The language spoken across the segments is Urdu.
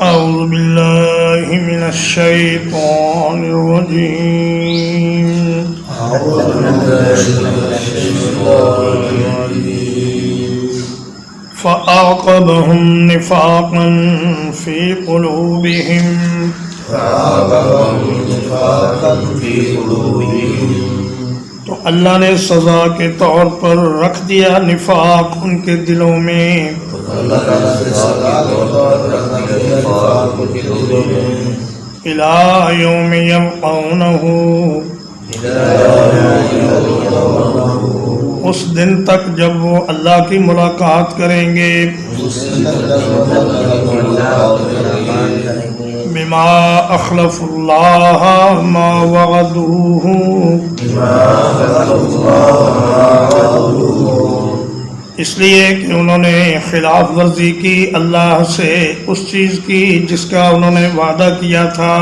أعوذ بالله من الشيطان الرجيم فأعقبهم نفاقا في قلوبهم تو اللہ نے سزا کے طور پر رکھ دیا نفاق ان کے دلوں میں إِلَى يَوْمِ يَلْقَوْنَهُ اس دن تک جب وہ اللہ کی ملاقات کریں گے بِمَا أَخْلَفُ اللَّهَ مَا وَعَدُوهُ اس لیے کہ انہوں نے خلاف ورزی کی اللہ سے اس چیز کی جس کا انہوں نے وعدہ کیا تھا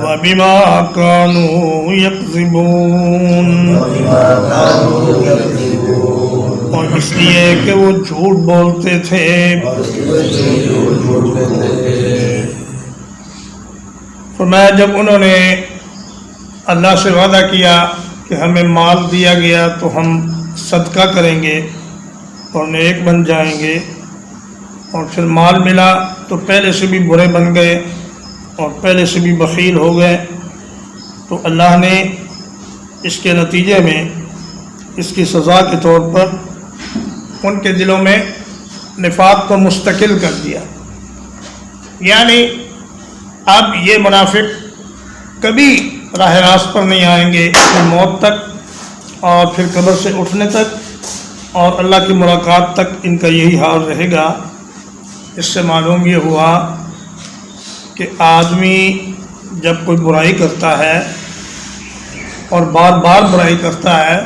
وَبِمَا كَانُوا يَكْذِبُونَ اور اس لیے کہ وہ جھوٹ بولتے تھے فرمایا جب انہوں نے اللہ سے وعدہ کیا کہ ہمیں مال دیا گیا تو ہم صدقہ کریں گے اور نیک بن جائیں گے، اور پھر مال ملا تو پہلے سے بھی برے بن گئے اور پہلے سے بھی بخیل ہو گئے، تو اللہ نے اس کے نتیجے میں اس کی سزا کے طور پر ان کے دلوں میں نفاق کو مستقل کر دیا، یعنی اب یہ منافق کبھی راہ راست پر نہیں آئیں گے اپنی موت تک اور پھر قبر سے اٹھنے تک اور اللہ کی ملاقات تک ان کا یہی حال رہے گا۔ اس سے معلوم یہ ہوا کہ آدمی جب کوئی برائی کرتا ہے اور بار بار برائی کرتا ہے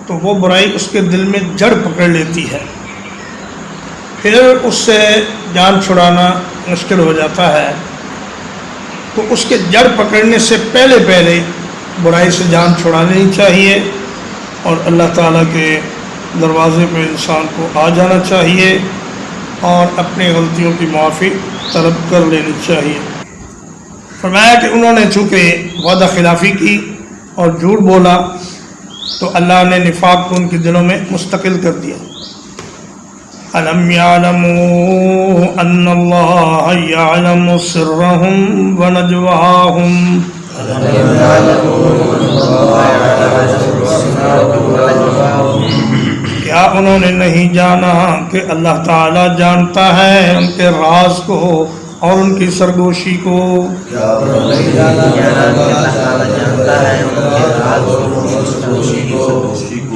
تو وہ برائی اس کے دل میں جڑ پکڑ لیتی ہے، پھر اس سے جان چھڑانا مشکل ہو جاتا ہے، تو اس کے جڑ پکڑنے سے پہلے برائی سے جان چھڑا لینی چاہیے اور اللہ تعالیٰ کے دروازے پہ انسان کو آ جانا چاہیے اور اپنی غلطیوں کی معافی طلب کر لینی چاہیے۔ فرمایا کہ انہوں نے چونکہ وعدہ خلافی کی اور جھوٹ بولا تو اللہ نے نفاق کو ان کے دلوں میں مستقل کر دیا۔ أَلَمْ يَعْلَمُوا أَنَّ اللَّهَ يَعْلَمُ سِرَّهُمْ وَنَجْوَاهُمْ کیا انہوں نے نہیں جانا کہ اللہ تعالیٰ جانتا ہے ان کے راز کو اور ان کی سرگوشی کو؟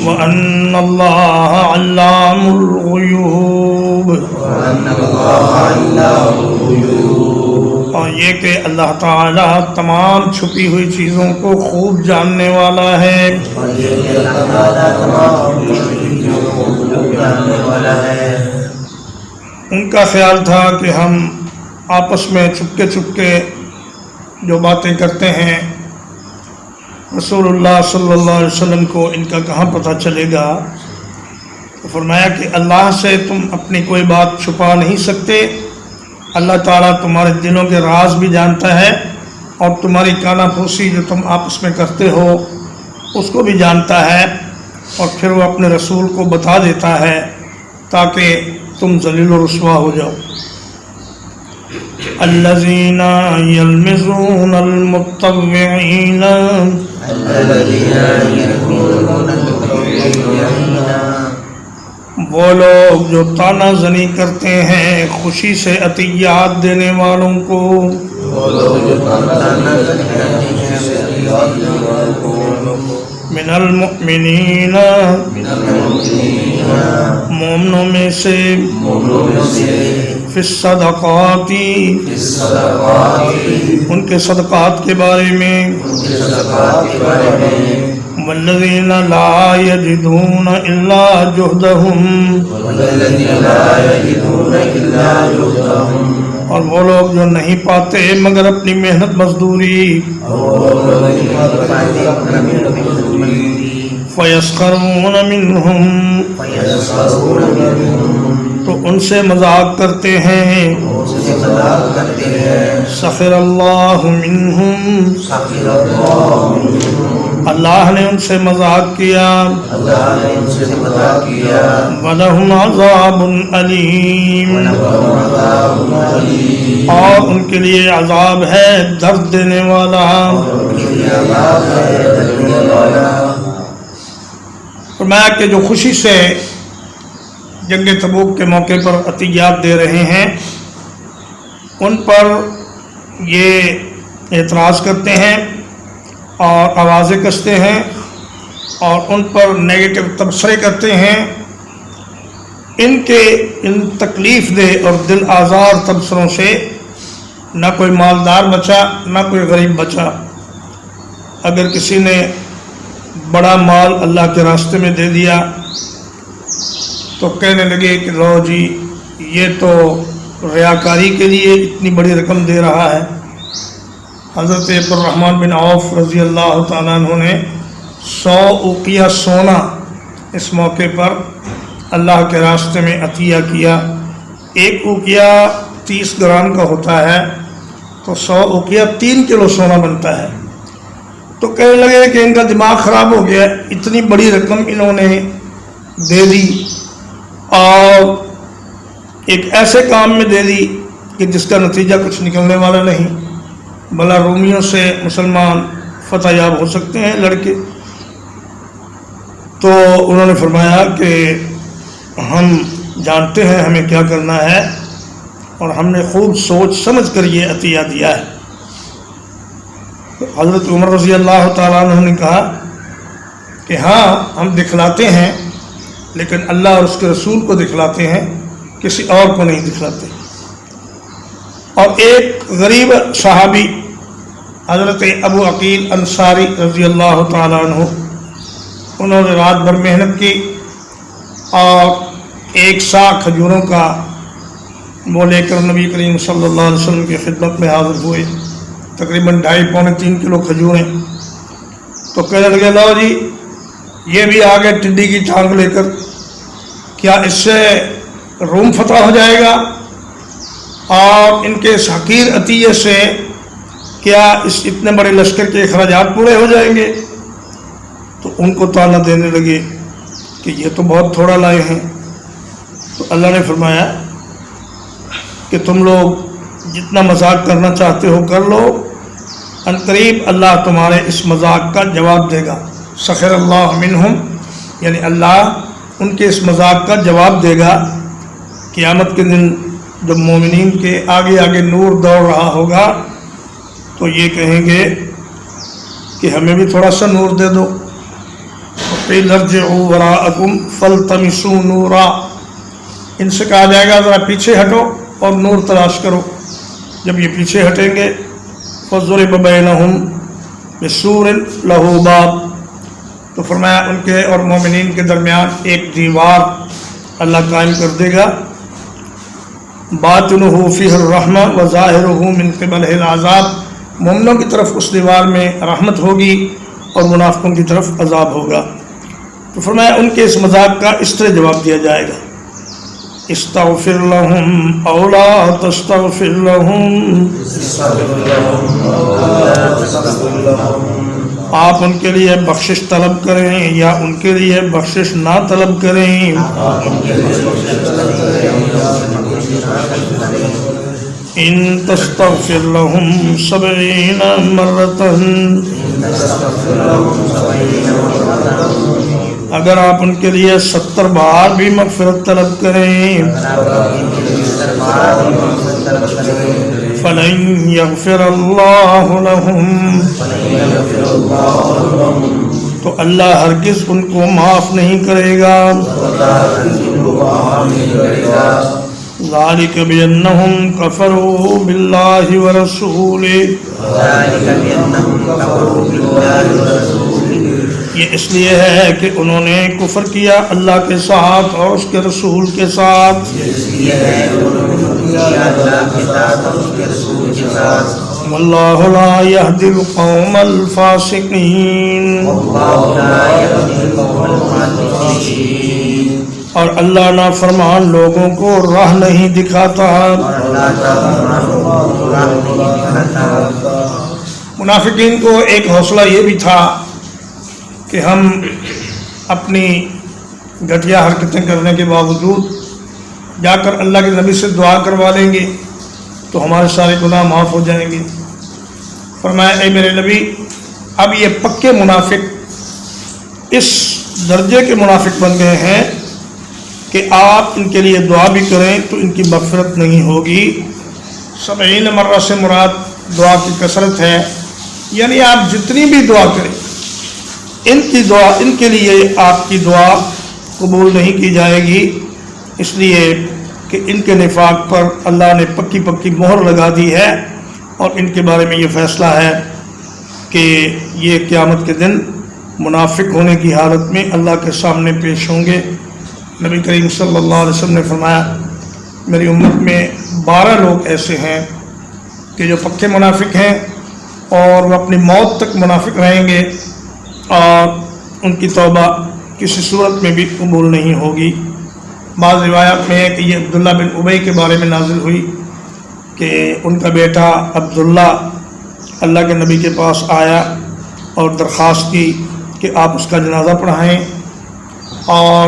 وَأَنَّ اللَّهَ عَلَّامُ الْغُيُوبِ اور یہ کہ اللہ تعالیٰ تمام چھپی ہوئی چیزوں کو خوب جاننے والا ہے۔ ان کا خیال تھا کہ ہم آپس میں چپکے جو باتیں کرتے ہیں رسول اللہ صلی اللہ علیہ وسلم کو ان کا کہاں پتہ چلے گا؟ تو فرمایا کہ اللہ سے تم اپنی کوئی بات چھپا نہیں سکتے، اللہ تعالیٰ تمہارے دلوں کے راز بھی جانتا ہے اور تمہاری کانا پھوسی جو تم آپس میں کرتے ہو اس کو بھی جانتا ہے، اور پھر وہ اپنے رسول کو بتا دیتا ہے تاکہ تم ذلیل و رسوا ہو جاؤ۔ الذین یلمزون المتطوعین وہ لوگ جو تانا زنی کرتے ہیں خوشی سے عطیات دینے والوں کو، من المؤمنین مومنوں میں سے، فی الصدقات ان کے صدقات کے بارے میں، والذین لا یجدون الا جہدہم اور وہ لوگ جو نہیں پاتے مگر اپنی محنت مزدوری، فَيَسْخَرُونَ مِنْهُمْ تو ان سے مذاق کرتے ہیں. سخر اللہ منہم اللہ نے ان سے مذاق کیا. وَلَهُمْ عَذَابٌ أَلِيمٌ اور ان کے لیے عذاب ہے درد دینے والا. فرمایا کہ جو خوشی سے جنگ تبوک کے موقع پر عطیات دے رہے ہیں ان پر یہ اعتراض کرتے ہیں اور آوازیں کستے ہیں اور ان پر نیگیٹو تبصرے کرتے ہیں. ان تکلیف دہ اور دل آزار تبصروں سے نہ کوئی مالدار بچا نہ کوئی غریب بچا. اگر کسی نے بڑا مال اللہ کے راستے میں دے دیا تو کہنے لگے کہ لو جی یہ تو ریاکاری کے لیے اتنی بڑی رقم دے رہا ہے. حضرت عبدالرحمن بن عوف رضی اللہ تعالیٰ عنہ نے 100 اوقیہ سونا اس موقع پر اللہ کے راستے میں عطیہ کیا. ایک اوقیہ 30 گرام کا ہوتا ہے تو 100 اوقیہ 3 کلو سونا بنتا ہے. تو کہنے لگے کہ ان کا دماغ خراب ہو گیا, اتنی بڑی رقم انہوں نے دے دی اور ایک ایسے کام میں دے دی کہ جس کا نتیجہ کچھ نکلنے والا نہیں. بھلا رومیوں سے مسلمان فتح یاب ہو سکتے ہیں لڑکے. تو انہوں نے فرمایا کہ ہم جانتے ہیں ہمیں کیا کرنا ہے اور ہم نے خوب سوچ سمجھ کر یہ عطیہ دیا ہے. حضرت عمر رضی اللہ تعالیٰ عنہ نے کہا کہ ہاں ہم دکھلاتے ہیں لیکن اللہ اور اس کے رسول کو دکھلاتے ہیں, کسی اور کو نہیں دکھلاتے. اور ایک غریب صحابی حضرت ابو عقیل انصاری رضی اللہ تعالیٰ عنہ, انہوں نے رات بھر محنت کی اور 1 سا کھجوروں کا وہ لے کر نبی کریم صلی اللہ علیہ وسلم کی خدمت میں حاضر ہوئے. تقریباً 2.5-3 کلو کھجوریں. تو کہنے لگے لو جی یہ بھی آگے ٹڈی کی ٹانگ لے کر, کیا اس سے روم فتح ہو جائے گا اور ان کے اس حقیر عطیے سے کیا اس اتنے بڑے لشکر کے اخراجات پورے ہو جائیں گے؟ تو ان کو طعنہ دینے لگے کہ یہ تو بہت تھوڑا لائے ہیں. تو اللہ نے فرمایا کہ تم لوگ جتنا مذاق کرنا چاہتے ہو کر لو, عنقریب اللہ تمہارے اس مذاق کا جواب دے گا. سخر اللہ منہم یعنی اللہ ان کے اس مذاق کا جواب دے گا. قیامت کے دن جب مومنین کے آگے آگے نور دوڑ رہا ہوگا تو یہ کہیں گے کہ ہمیں بھی تھوڑا سا نور دے دو. قیل ارجعوا وراءکم فالتمسوا نورا, ان سے کہا جائے گا ذرا پیچھے ہٹو اور نور تلاش کرو. جب یہ پیچھے ہٹیں گے فضرب بینہم بسور لہ باب, تو فرمایا ان کے اور مومنین کے درمیان ایک دیوار اللہ قائم کر دے گا. باطنہ فیہ الرحمہ وظاہرہ من قبلہ العذاب, مومنوں کی طرف اس دیوار میں رحمت ہوگی اور منافقوں کی طرف عذاب ہوگا. تو فرمایا ان کے اس مذاق کا اس طرح جواب دیا جائے گا, استغفر لهم او لا تستغفر لهم, آپ ان کے لیے بخشش طلب کریں یا ان کے لیے بخشش نہ طلب کریں. ان تستغفر لهم 70 مرة, اگر آپ ان کے لیے 70 بار بھی مغفرت طلب کریں فَلَن يَغْفِرَ اللَّهُ لَهُمْ, تو اللہ ہرگز ان کو معاف نہیں کرے گا. ذَلِكَ بِأَنَّهُمْ كَفَرُوا بِاللَّهِ وَرَسُولِهِ, یہ اس لیے ہے کہ انہوں نے کفر کیا اللہ کے ساتھ اور اس کے رسول کے ساتھ. واللہ لا یہدی القوم الفاسقین، اور اللہ نافرمان لوگوں کو راہ نہیں دکھاتا۔ منافقین کو ایک حوصلہ یہ بھی تھا کہ ہم اپنی گھٹیا حرکتیں کرنے کے باوجود جا کر اللہ کے نبی سے دعا کروا لیں گے تو ہمارے سارے گناہ معاف ہو جائیں گے۔ فرمایا اے میرے نبی، اب یہ پکے منافق اس درجے کے منافق بن گئے ہیں کہ آپ ان کے لیے دعا بھی کریں تو ان کی مغفرت نہیں ہوگی۔ 70 مرہ سے مراد دعا کی کثرت ہے، یعنی آپ جتنی بھی دعا کریں ان کے لیے آپ کی دعا قبول نہیں کی جائے گی، اس لیے کہ ان کے نفاق پر اللہ نے پکی پکی مہر لگا دی ہے، اور ان کے بارے میں یہ فیصلہ ہے کہ یہ قیامت کے دن منافق ہونے کی حالت میں اللہ کے سامنے پیش ہوں گے۔ نبی کریم صلی اللہ علیہ وسلم نے فرمایا میری امت میں 12 لوگ ایسے ہیں کہ جو پکے منافق ہیں اور وہ اپنی موت تک منافق رہیں گے، اور ان کی توبہ کسی صورت میں بھی قبول نہیں ہوگی۔ بعض روایات میں ہے کہ یہ عبداللہ بن ابی کے بارے میں نازل ہوئی کہ ان کا بیٹا عبداللہ اللہ کے نبی کے پاس آیا اور درخواست کی کہ آپ اس کا جنازہ پڑھائیں اور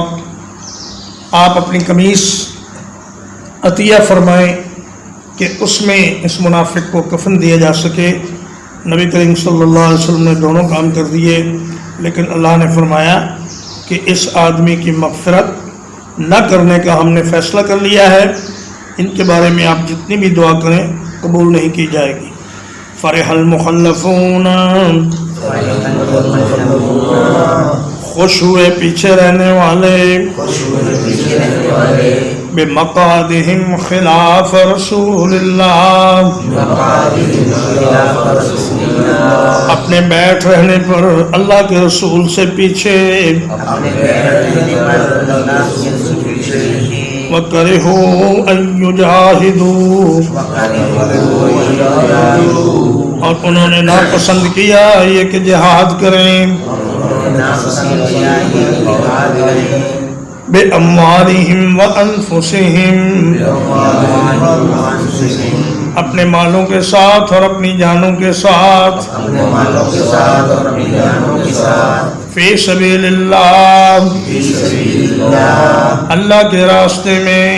آپ اپنی قمیص عطیہ فرمائیں کہ اس میں اس منافق کو کفن دیا جا سکے۔ نبی کریم صلی اللہ علیہ وسلم نے دونوں کام کر دیے، لیکن اللہ نے فرمایا کہ اس آدمی کی مغفرت نہ کرنے کا ہم نے فیصلہ کر لیا ہے، ان کے بارے میں آپ جتنی بھی دعا کریں قبول نہیں کی جائے گی۔ فرح المخلفون، خوش ہوئے پیچھے رہنے والے، بمقعدہم خلاف رسول اللہ، اپنے بیٹھ رہنے پر اللہ کے رسول سے پیچھے، وَكَرِهُوا أَن يُجَاهِدُوا، اور انہوں نے ناپسند کیا یہ کہ جہاد کریں، بِأَمْوَالِهِمْ وَأَنفُسِهِمْ، اپنے مالوں کے ساتھ اور اپنی جانوں کے ساتھ، فی سبیل اللہ، اللہ کے راستے میں،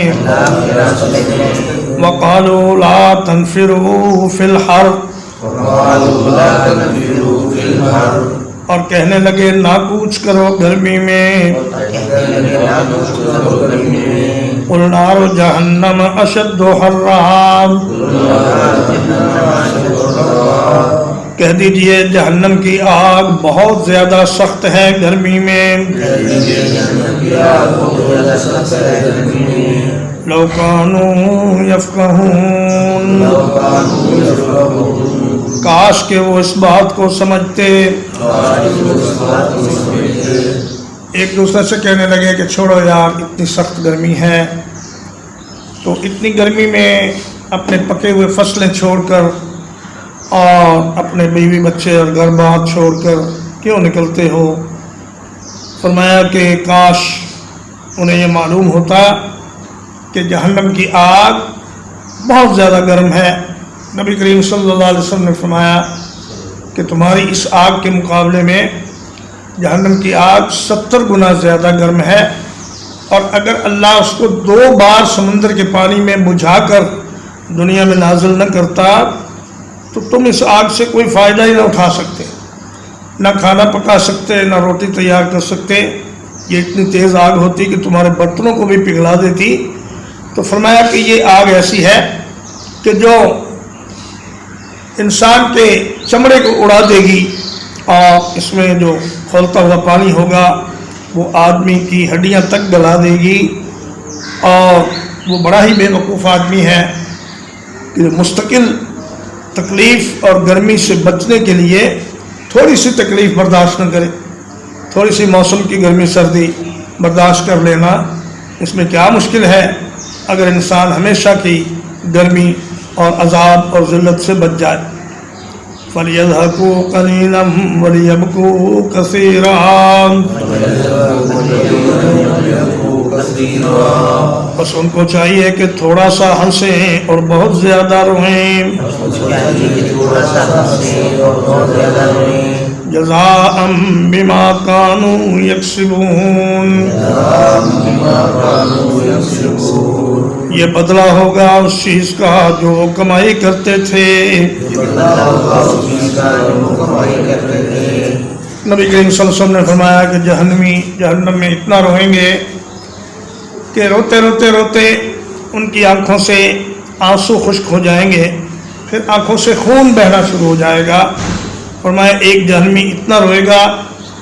وَقَالُوا لَا تَنْفِرُوا فِي الْحَرِّ، اور کہنے لگے نہ کوچ کرو گرمی میں، قُلْ نَارُ جَهَنَّمَ أَشَدُّ حَرًّا، کہہ دیجئے جہنم کی آگ بہت زیادہ سخت ہے گرمی میں، لَوْ كَانُوا يَفْقَهُونَ، کاش کہ وہ اس بات کو سمجھتے۔ ایک دوسرے سے کہنے لگے کہ چھوڑو یار اتنی سخت گرمی ہے، تو اتنی گرمی میں اپنے پکے ہوئے فصلیں چھوڑ کر اور اپنے بیوی بچے اور گھر بار چھوڑ کر کیوں نکلتے ہو؟ فرمایا کہ کاش انہیں یہ معلوم ہوتا کہ جہنم کی آگ بہت زیادہ گرم ہے۔ نبی کریم صلی اللہ علیہ وسلم نے فرمایا کہ تمہاری اس آگ کے مقابلے میں جہنم کی آگ 70 گنا زیادہ گرم ہے، اور اگر اللہ اس کو 2 بار سمندر کے پانی میں بجھا کر دنیا میں نازل نہ کرتا تو تم اس آگ سے کوئی فائدہ ہی نہ اٹھا سکتے، نہ کھانا پکا سکتے، نہ روٹی تیار کر سکتے۔ یہ اتنی تیز آگ ہوتی کہ تمہارے برتنوں کو بھی پگھلا دیتی۔ تو فرمایا کہ یہ آگ ایسی ہے کہ جو انسان کے چمڑے کو اڑا دے گی، اور اس میں جو کھولتا ہوا پانی ہوگا وہ آدمی کی ہڈیاں تک گلا دے گی، اور وہ بڑا ہی بے وقوف آدمی ہے کہ مستقل تکلیف اور گرمی سے بچنے کے لیے تھوڑی سی تکلیف برداشت نہ کرے۔ تھوڑی سی موسم کی گرمی سردی برداشت کر لینا اس میں کیا مشکل ہے اگر انسان ہمیشہ کی گرمی اور عذاب اور ذلت سے بچ جائے۔ فَلْيَضْحَكُوا قَلِيلًا وَلْيَبْكُوا كَثِيرًا. بس ان کو چاہیے کہ تھوڑا سا ہنسیں اور بہت زیادہ روئیں. جزاء بما كانوا يكسبون. یہ بدلہ ہوگا اس چیز کا جو وہ کمائی کرتے تھے. نبی کریم صلی اللہ علیہ وسلم نے فرمایا کہ جہنمی جہنم میں اتنا روئیں گے کہ روتے روتے روتے ان کی آنکھوں سے آنسو خشک ہو جائیں گے، پھر آنکھوں سے خون بہنا شروع ہو جائے گا. فرمایا ایک جہنمی اتنا روئے گا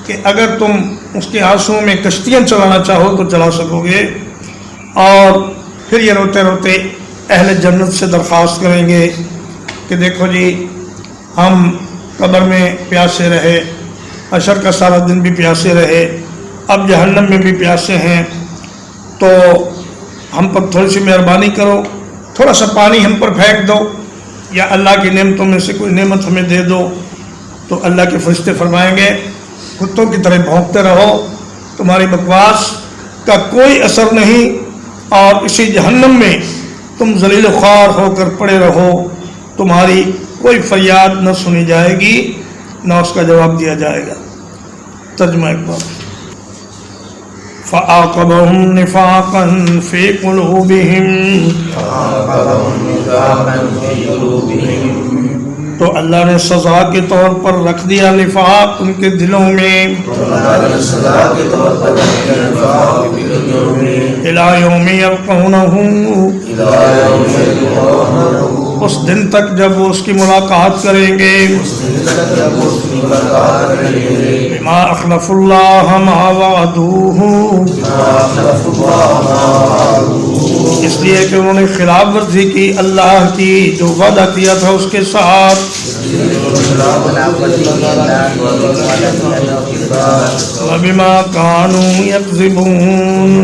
کہ اگر تم اس کے آنسو میں کشتیاں چلانا چاہو تو چلا سکو گے. اور پھر یہ روتے روتے اہل جنت سے درخواست کریں گے کہ دیکھو جی ہم قبر میں پیاسے رہے، حشر کا سارا دن بھی پیاسے رہے، اب جہنم میں بھی پیاسے ہیں، تو ہم پر تھوڑی سی مہربانی کرو، تھوڑا سا پانی ہم پر پھینک دو یا اللہ کی نعمتوں میں سے کوئی نعمت ہمیں دے دو. تو اللہ کے فرشتے فرمائیں گے کتوں کی طرح بھونکتے رہو، تمہاری بکواس کا کوئی اثر نہیں، اور اسی جہنم میں تم ذلیل و خوار ہو کر پڑے رہو، تمہاری کوئی فریاد نہ سنی جائے گی نہ اس کا جواب دیا جائے گا. ترجمہ ایک بار. فَأَعْقَبَهُمْ نِفَاقًا فِي قُلُوبِهِمْ. تو اللہ نے سزا کے طور پر رکھ دیا نفاق ان کے دلوں میں. إِلَى يَوْمِ يَلْقَوْنَهُ. اس دن تک جب وہ اس کی ملاقات کریں گے. بِمَا أَخْلَفُوا اللَّهَ مَا وَعَدُوهُ. اس لیے کہ انہوں نے خلاف ورزی کی اللہ کی جو وعدہ کیا تھا اس کے ساتھ. وَبِمَا كَانُوا يَكْذِبُونَ.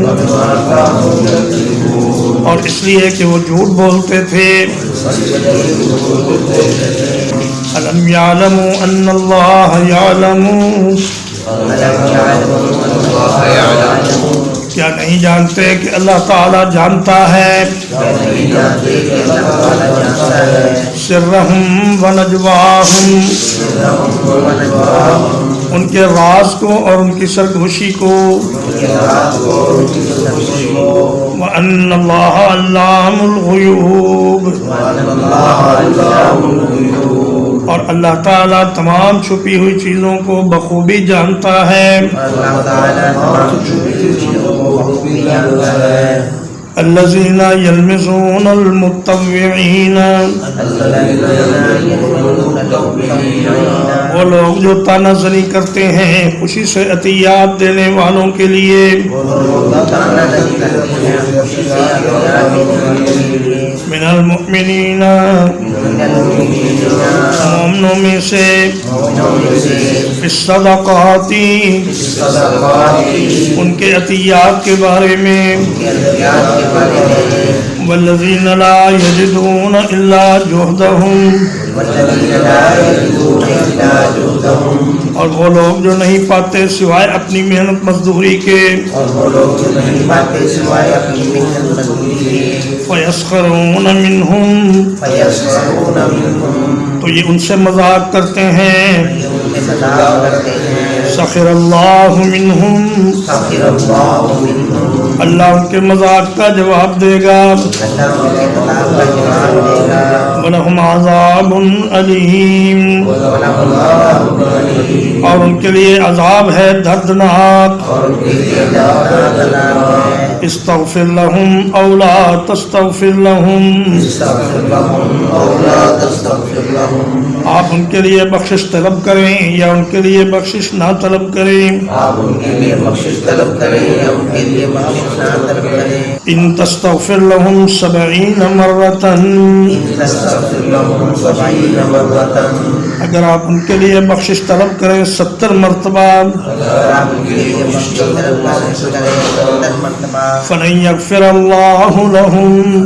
اور اس لیے کہ وہ جھوٹ بولتے تھے. أَلَمْ يَعْلَمُوا أَنَّ اللَّهَ يَعْلَمُ. کیا نہیں جانتے کہ اللہ تعالیٰ جانتا ہے سرہم و نجواہم، ان کے راز کو اور ان کی سرگوشی کو. وَأَنَّ اللَّهَ عَلَّامُ الْغُیُوبِ. اور اللہ تعالیٰ تمام چھپی ہوئی چیزوں کو بخوبی جانتا ہے. الذین یلمزون المتطوعین. وہ لوگ جو تانا زنی کرتے ہیں خوشی سے عطیات دینے والوں کے لیے. من المؤمنین، مومنوں میں سے. فی الصدقات، ان کے عطیات کے بارے میں. والذین لا یجدون الا جہدہم، اور وہ لوگ جو نہیں پاتے سوائے اپنی محنت مزدوری کے. فَيَسْخَرُونَ مِنْهُمْ، تو یہ ان سے مذاق کرتے ہیں. سخر اللہ منہم، اللہ ان کے مذاق کا جواب دے گا. وَلَهُمْ عَذَابٌ أَلِيمٌ، اور ان کے لیے عذاب ہے دردناک. استغفر لهم او لا تستغفر لهم، آپ ان کے لیے بخشش طلب کریں یا ان کے لیے بخشش نہ طلب کریں. ان تستغفر لهم 70 مرة، اگر آپ ان کے لیے بخشش طلب کریں 70 مرتبہ. فلن يغفر الله لهم،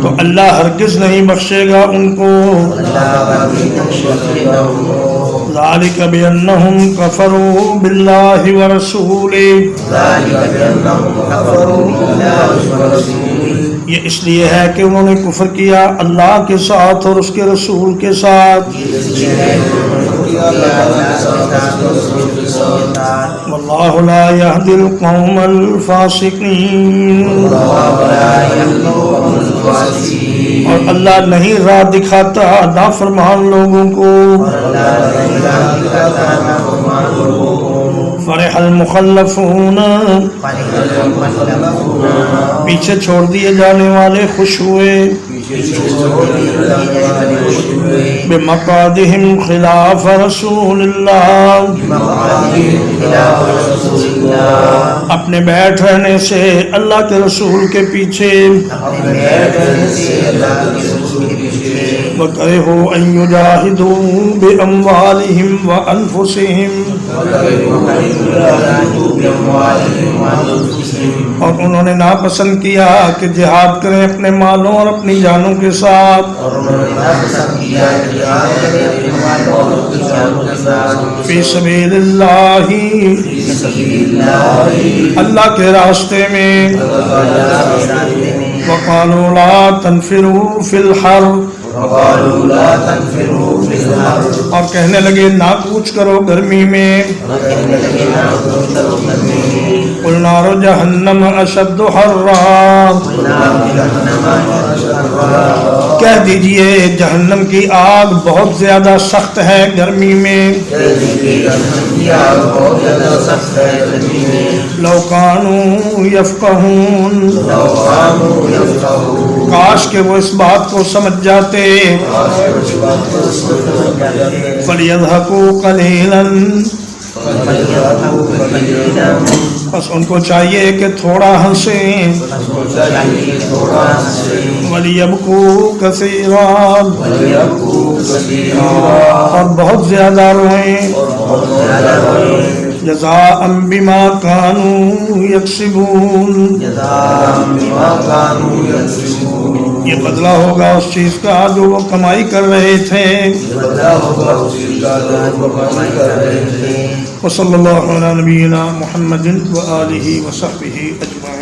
تو اللہ ہرگز نہیں بخشے گا ان کو. ذالک بأنہم کفروا باللہ ورسولہ، یہ اس لیے ہے کہ انہوں نے کفر کیا اللہ کے ساتھ اور اس کے رسول کے ساتھ. واللہ لا یہدی القوم الفاسقین، اور اللہ نہیں راہ دکھاتا نافرمان لوگوں کو. فرح المخلفون، پیچھے چھوڑ دیے جانے والے خوش ہوئے. بمقعدہم خلاف رسول اللہ، اپنے بیٹھ رہنے سے اللہ کے رسول کے پیچھے. وَكَرِهُوا أَن يُجَاهِدُوا بِأَمْوَالِهِمْ وَأَنفُسِهِمْ، اور انہوں نے ناپسند کیا کہ جہاد کریں اپنے مالوں اور اپنی جانوں کے ساتھ. فی سبیل اللہ، اللہ کے راستے میں. وقالوا لا تنفروا فی الحر، اور کہنے لگے نہ کوچ کرو گرمی میں. قل نار جہنم اشد حرا، کہہ دیجئے جہنم کی آگ بہت زیادہ سخت ہے گرمی میں. لو کانوا یفقہون، کاش کہ وہ اس بات کو سمجھ جاتے. فَلْيَضْحَكُوا قَلِيلًا، بس ان کو چاہیے کہ تھوڑا ہنسیں. وَلْيَبْكُوا كَثِيرًا، اور بہت زیادہ روئیں. جزاء بما كانوا يكسبون، یہ بدلہ ہوگا اس چیز کا جو وہ کمائی کر رہے تھے. وصلی اللہ علی نبینا محمد وآلہ وصحبہ اجمعین.